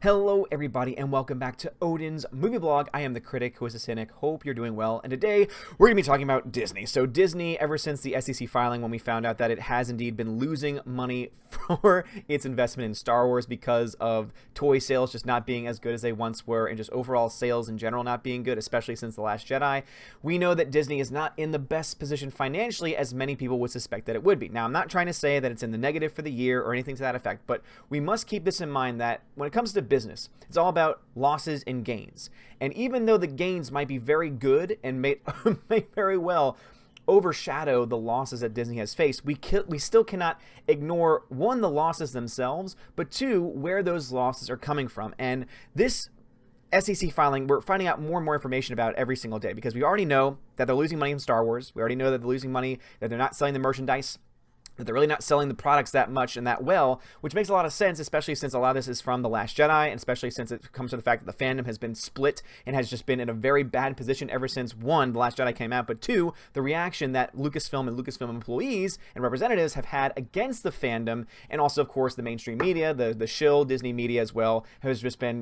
Hello everybody and welcome back to Odin's movie blog. I am the critic who is a cynic. Hope you're doing well. And today we're going to be talking about Disney. So Disney, ever since the SEC filing when we found out that it has indeed been losing money for its investment in Star Wars because of toy sales just not being as good as they once were and just overall sales in general not being good, especially since The Last Jedi, we know that Disney is not in the best position financially as many people would suspect that it would be. Now, I'm not trying to say that it's in the negative for the year or anything to that effect, but we must keep this in mind that when it comes to business, it's all about losses and gains. And even though the gains might be very good and may very well overshadow the losses that Disney has faced, we still cannot ignore, one, the losses themselves, but two, where those losses are coming from. And this SEC filing, we're finding out more and more information about every single day because we already know that they're losing money in Star Wars. We already know that they're losing money, that they're not selling the merchandise, that they're really not selling the products that much and that well, which makes a lot of sense, especially since a lot of this is from The Last Jedi, and especially since it comes to the fact that the fandom has been split and has just been in a very bad position ever since, one, The Last Jedi came out, but two, the reaction that Lucasfilm and Lucasfilm employees and representatives have had against the fandom, and also, of course, the mainstream media, the shill Disney media as well, has just been,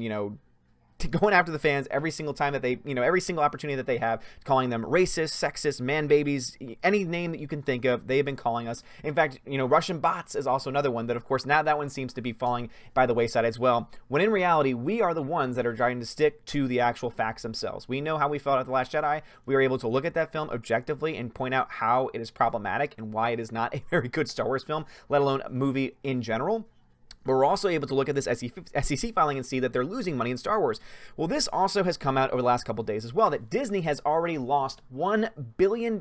going after the fans every single time that they, every single opportunity that they have, calling them racist, sexist, man babies, any name that you can think of, they've been calling us. In fact, Russian bots is also another one that, of course, now that one seems to be falling by the wayside as well, when in reality, we are the ones that are trying to stick to the actual facts themselves. We know how we felt at The Last Jedi. We were able to look at that film objectively and point out how it is problematic and why it is not a very good Star Wars film, let alone a movie in general. But we're also able to look at this SEC filing and see that they're losing money in Star Wars. Well, this also has come out over the last couple of days as well, that Disney has already lost $1 billion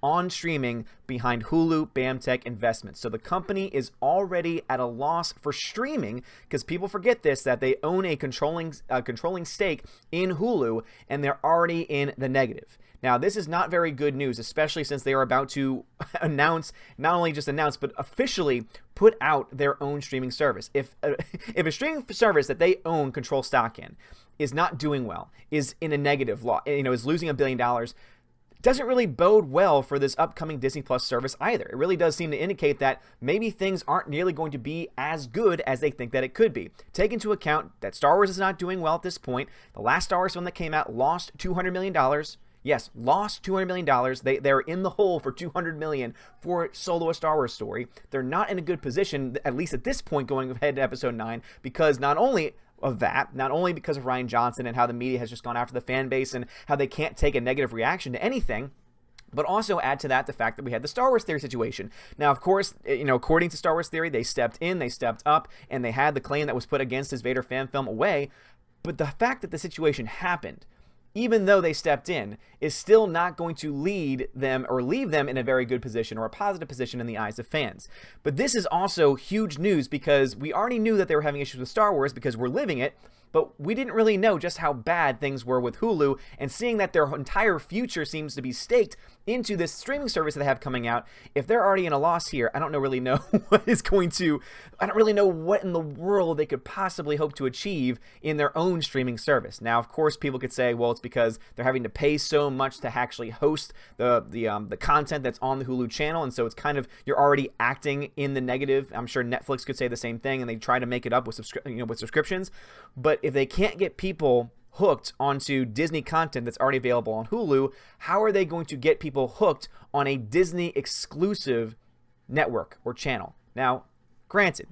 on streaming behind Hulu BAMTech investments. So the company is already at a loss for streaming because people forget this, that they own a controlling stake in Hulu and they're already in the negative. Now, this is not very good news, especially since they are about to announce, not only just announce, but officially put out their own streaming service. If a streaming service that they own control stock in is not doing well, is in a negative law, is losing $1 billion, doesn't really bode well for this upcoming Disney Plus service either. It really does seem to indicate that maybe things aren't nearly going to be as good as they think that it could be. Take into account that Star Wars is not doing well at this point. The last Star Wars film that came out lost $200 million. Yes, lost $200 million. They're in the hole for $200 million for Solo: A Star Wars Story. They're not in a good position, at least at this point, going ahead to Episode 9, because not only because of Rian Johnson and how the media has just gone after the fan base and how they can't take a negative reaction to anything, but also add to that the fact that we had the Star Wars Theory situation. Now, of course, according to Star Wars Theory, they stepped in, they stepped up, and they had the claim that was put against his Vader fan film away. But the fact that the situation happened, even though they stepped in, is still not going to lead them or leave them in a very good position or a positive position in the eyes of fans. But this is also huge news because we already knew that they were having issues with Star Wars because we're living it, but we didn't really know just how bad things were with Hulu, and seeing that their entire future seems to be staked into this streaming service that they have coming out, if they're already in a loss here, I don't really know what in the world they could possibly hope to achieve in their own streaming service. Now, of course, people could say, well, it's because they're having to pay so much to actually host the content that's on the Hulu channel, and so it's kind of, you're already acting in the negative. I'm sure Netflix could say the same thing, and they try to make it up with subscriptions. But if they can't get people hooked onto Disney content that's already available on Hulu, how are they going to get people hooked on a Disney exclusive network or channel? Now, granted,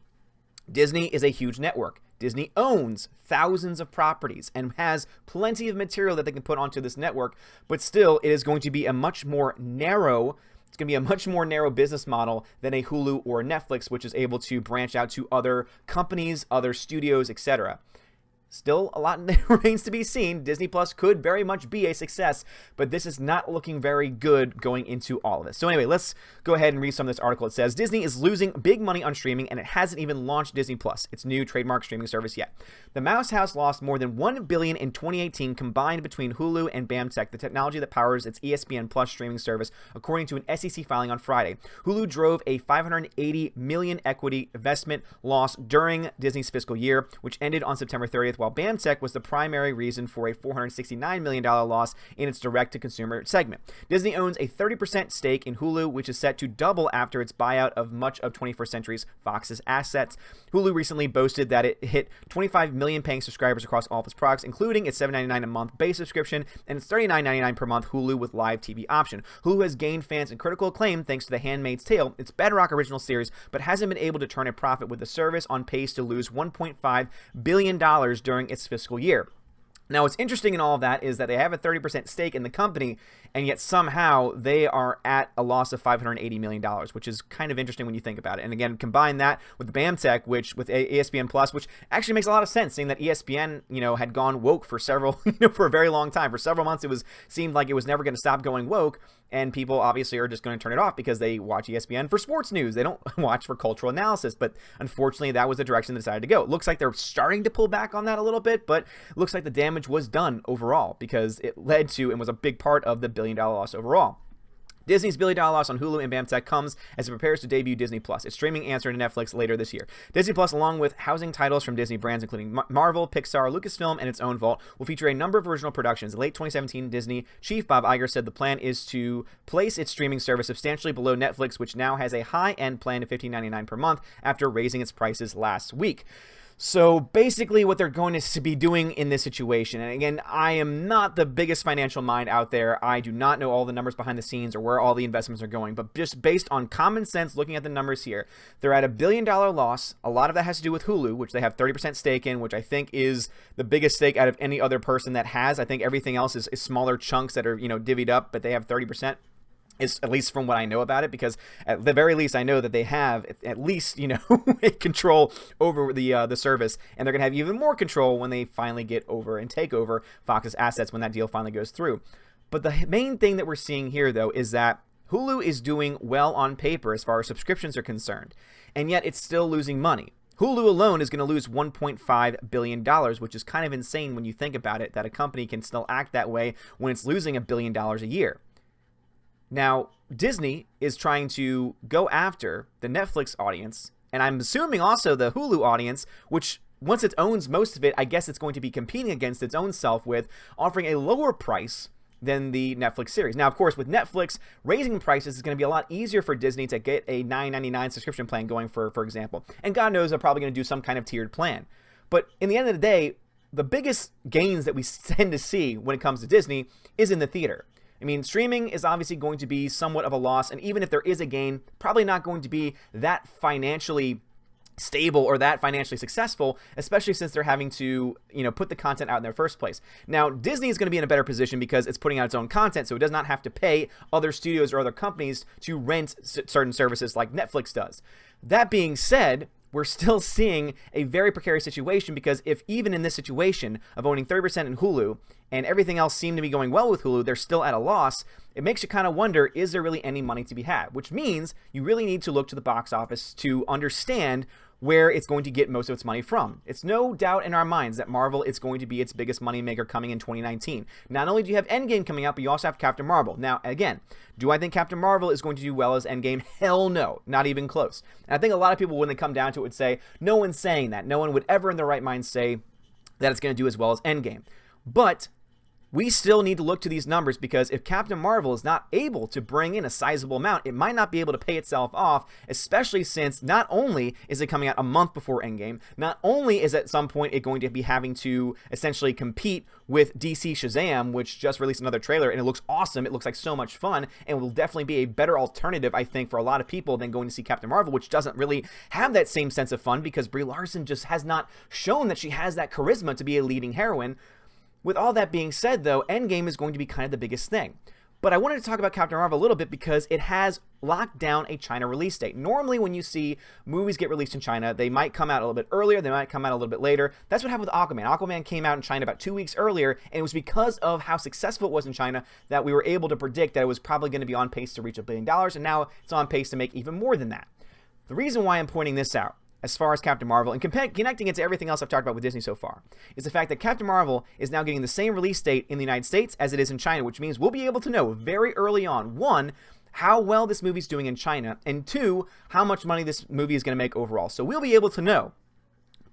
Disney is a huge network. Disney owns thousands of properties and has plenty of material that they can put onto this network, but still, it is going to be a much more narrow business model than a Hulu or a Netflix, which is able to branch out to other companies, other studios, etc. Still, a lot remains to be seen. Disney Plus could very much be a success, but this is not looking very good going into all of this. So anyway, let's go ahead and read some of this article. It says, Disney is losing big money on streaming, and it hasn't even launched Disney Plus, its new trademark streaming service, yet. The Mouse House lost more than $1 billion in 2018 combined between Hulu and BAMTech, the technology that powers its ESPN Plus streaming service, according to an SEC filing on Friday. Hulu drove a $580 million equity investment loss during Disney's fiscal year, which ended on September 30th, while BAMTech was the primary reason for a $469 million loss in its direct-to-consumer segment. Disney owns a 30% stake in Hulu, which is set to double after its buyout of much of 21st Century Fox's assets. Hulu recently boasted that it hit 25 million paying subscribers across all of its products, including its $7.99 a month base subscription and its $39.99 per month Hulu with live TV option. Hulu has gained fans and critical acclaim thanks to The Handmaid's Tale, its bedrock original series, but hasn't been able to turn a profit, with the service on pace to lose $1.5 billion during its fiscal year. Now, what's interesting in all of that is that they have a 30% stake in the company, and yet somehow they are at a loss of $580 million, which is kind of interesting when you think about it. And again, combine that with BAMTech, which with ESPN Plus, which actually makes a lot of sense, seeing that ESPN, had gone woke for several, for a very long time. For several months, seemed like it was never going to stop going woke, and people obviously are just going to turn it off because they watch ESPN for sports news. They don't watch for cultural analysis, but unfortunately, that was the direction they decided to go. It looks like they're starting to pull back on that a little bit, but it looks like the damage was done overall because it led to and was a big part of the billion-dollar loss overall. Disney's billion-dollar loss on Hulu and BAMTech comes as it prepares to debut Disney Plus, its streaming answer to Netflix, later this year. Disney Plus, along with housing titles from Disney brands including Marvel, Pixar, Lucasfilm, and its own vault, will feature a number of original productions. In late 2017, Disney chief Bob Iger said the plan is to place its streaming service substantially below Netflix, which now has a high-end plan of $15.99 per month after raising its prices last week. So basically what they're going to be doing in this situation, and again, I am not the biggest financial mind out there. I do not know all the numbers behind the scenes or where all the investments are going, but just based on common sense, looking at the numbers here, they're at a billion-dollar loss. A lot of that has to do with Hulu, which they have 30% stake in, which I think is the biggest stake out of any other person that has. I think everything else is smaller chunks that are, divvied up, but they have 30%. Is at least from what I know about it, because at the very least I know that they have at least control over the service, and they're gonna have even more control when they finally get over and take over Fox's assets when that deal finally goes through. But the main thing that we're seeing here, though, is that Hulu is doing well on paper as far as subscriptions are concerned, and yet it's still losing money. Hulu alone is going to lose $1.5 billion, which is kind of insane when you think about it, that a company can still act that way when it's losing $1 billion a year. Now, Disney is trying to go after the Netflix audience, and I'm assuming also the Hulu audience, which once it owns most of it, I guess it's going to be competing against its own self with offering a lower price than the Netflix series. Now, of course, with Netflix, raising prices is going to be a lot easier for Disney to get a $9.99 subscription plan going, for example. And God knows they're probably going to do some kind of tiered plan. But in the end of the day, the biggest gains that we tend to see when it comes to Disney is in the theater. I mean, streaming is obviously going to be somewhat of a loss, and even if there is a gain, probably not going to be that financially stable or that financially successful, especially since they're having to, put the content out in their first place. Now, Disney is going to be in a better position because it's putting out its own content, so it does not have to pay other studios or other companies to rent certain services like Netflix does. That being said, we're still seeing a very precarious situation, because if even in this situation of owning 30% in Hulu and everything else seemed to be going well with Hulu, they're still at a loss. It makes you kind of wonder, is there really any money to be had? Which means you really need to look to the box office to understand where it's going to get most of its money from. It's no doubt in our minds that Marvel is going to be its biggest moneymaker coming in 2019. Not only do you have Endgame coming out, but you also have Captain Marvel. Now, again, do I think Captain Marvel is going to do well as Endgame? Hell no, not even close. And I think a lot of people, when they come down to it, would say, no one's saying that. No one would ever in their right mind say that it's going to do as well as Endgame. But we still need to look to these numbers, because if Captain Marvel is not able to bring in a sizable amount, it might not be able to pay itself off, especially since not only is it coming out a month before Endgame, not only is at some point it going to be having to essentially compete with DC Shazam, which just released another trailer, and it looks awesome. It looks like so much fun, and will definitely be a better alternative, I think, for a lot of people than going to see Captain Marvel, which doesn't really have that same sense of fun, because Brie Larson just has not shown that she has that charisma to be a leading heroine. With all that being said, though, Endgame is going to be kind of the biggest thing. But I wanted to talk about Captain Marvel a little bit because it has locked down a China release date. Normally, when you see movies get released in China, they might come out a little bit earlier, they might come out a little bit later. That's what happened with Aquaman. Aquaman came out in China about 2 weeks earlier, and it was because of how successful it was in China that we were able to predict that it was probably going to be on pace to reach $1 billion, and now it's on pace to make even more than that. The reason why I'm pointing this out, as far as Captain Marvel, and connecting it to everything else I've talked about with Disney so far, is the fact that Captain Marvel is now getting the same release date in the United States as it is in China, which means we'll be able to know very early on, one, how well this movie's doing in China, and two, how much money this movie is going to make overall. So we'll be able to know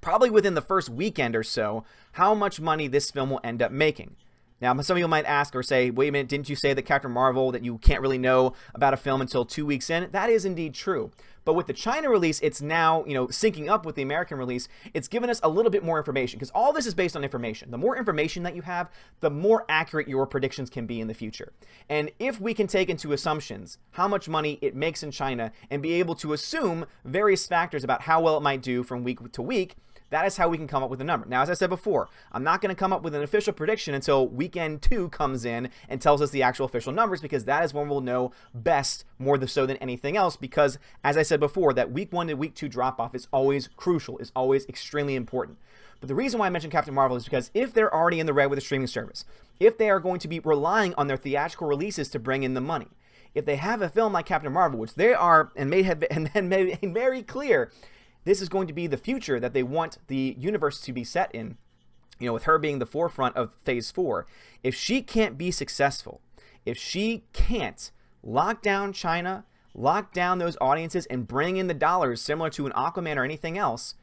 probably within the first weekend or so, how much money this film will end up making. Now, some of you might ask or say, wait a minute, didn't you say that Captain Marvel, that you can't really know about a film until 2 weeks in? That is indeed true. But with the China release, it's now, syncing up with the American release. It's given us a little bit more information, because all this is based on information. The more information that you have, the more accurate your predictions can be in the future. And if we can take into assumptions how much money it makes in China and be able to assume various factors about how well it might do from week to week, that is how we can come up with a number. Now, as I said before, I'm not going to come up with an official prediction until weekend 2 comes in and tells us the actual official numbers, because that is when we'll know best, more so than anything else, because, as I said before, that week 1 to week 2 drop-off is always crucial, is always extremely important. But the reason why I mentioned Captain Marvel is because if they're already in the red with a streaming service, if they are going to be relying on their theatrical releases to bring in the money, if they have a film like Captain Marvel, which they are and may have been made very clear, this is going to be the future that they want the universe to be set in, with her being the forefront of Phase 4. If she can't be successful, if she can't lock down China, lock down those audiences, and bring in the dollars similar to an Aquaman or anything else,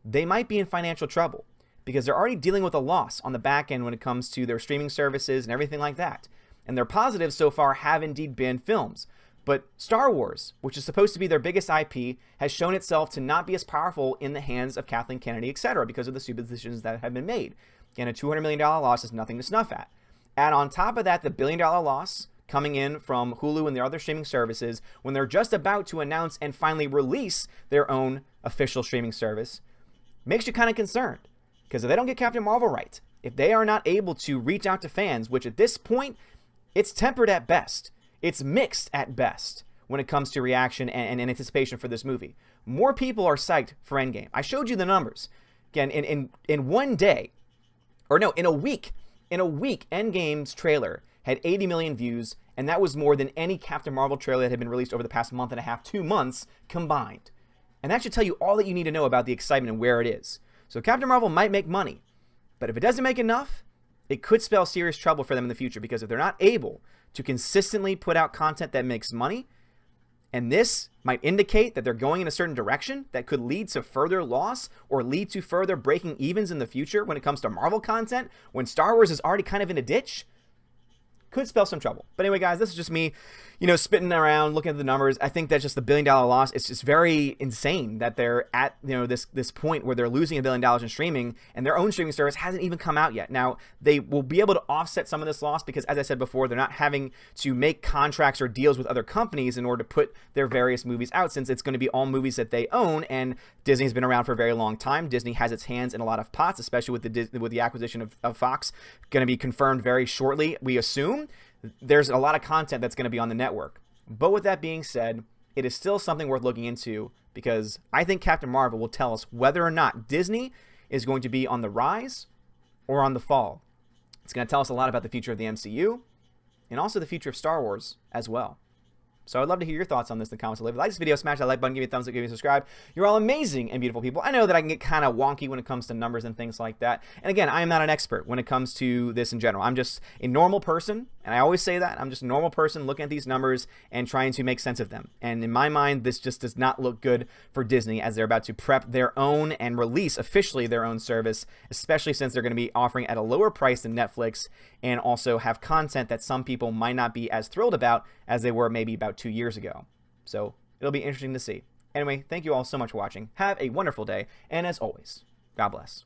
they might be in financial trouble, because they're already dealing with a loss on the back end when it comes to their streaming services and everything like that. And their positives so far have indeed been films. But Star Wars, which is supposed to be their biggest IP, has shown itself to not be as powerful in the hands of Kathleen Kennedy, etc., because of the stupid decisions that have been made. Again, a $200 million loss is nothing to snuff at. Add on top of that the $1 billion loss coming in from Hulu and their other streaming services when they're just about to announce and finally release their own official streaming service, makes you kind of concerned. Because if they don't get Captain Marvel right, if they are not able to reach out to fans, which at this point, it's tempered at best. It's mixed at best when it comes to reaction and anticipation for this movie. More people are psyched for Endgame. I showed you the numbers. Again, in one day, or no, in a week, Endgame's trailer had 80 million views, and that was more than any Captain Marvel trailer that had been released over the past month and a half, 2 months combined. And that should tell you all that you need to know about the excitement and where it is. So Captain Marvel might make money, but if it doesn't make enough, it could spell serious trouble for them in the future, because if they're not able to consistently put out content that makes money, and this might indicate that they're going in a certain direction that could lead to further loss or lead to further breaking evens in the future when it comes to Marvel content, when Star Wars is already kind of in a ditch, could spell some trouble. But anyway, guys, this is just me, spitting around, looking at the numbers. I think that's just the $1 billion loss. It's just very insane that they're at, this point where they're losing $1 billion in streaming, and their own streaming service hasn't even come out yet. Now, they will be able to offset some of this loss because, as I said before, they're not having to make contracts or deals with other companies in order to put their various movies out, since it's going to be all movies that they own, and Disney's been around for a very long time. Disney has its hands in a lot of pots, especially with the acquisition of Fox, going to be confirmed very shortly, we assume. There's a lot of content that's going to be on the network. But with that being said, it is still something worth looking into, because I think Captain Marvel will tell us whether or not Disney is going to be on the rise or on the fall. It's going to tell us a lot about the future of the MCU and also the future of Star Wars as well. So I'd love to hear your thoughts on this in the comments below. If you like this video, smash that like button, give me a thumbs up, give me a subscribe. You're all amazing and beautiful people. I know that I can get kind of wonky when it comes to numbers and things like that. And again, I am not an expert when it comes to this in general. I'm just a normal person, and I always say that. I'm just a normal person looking at these numbers and trying to make sense of them. And in my mind, this just does not look good for Disney as they're about to prep their own and release officially their own service, especially since they're going to be offering at a lower price than Netflix and also have content that some people might not be as thrilled about as they were maybe about 2 years ago. So it'll be interesting to see. Anyway, thank you all so much for watching. Have a wonderful day, and as always, God bless.